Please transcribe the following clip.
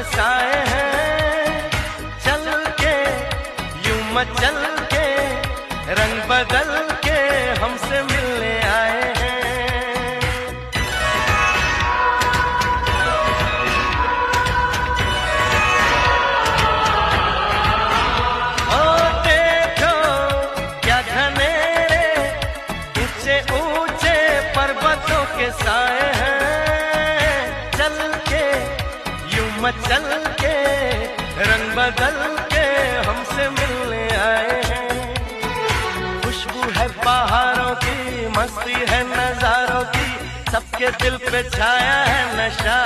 के साए हैं, चल के यूं मचल के रंग बदल के हमसे मिलने आए हैं। ओ देखो क्या घनेरे ऊंचे ऊंचे पर्वतों के साए हैं, चल के यूं मचल के रंग बदल के हमसे मिलने आए हैं। खुशबू है बहारों की, मस्ती है नजारों की, सबके दिल पे छाया है नशा।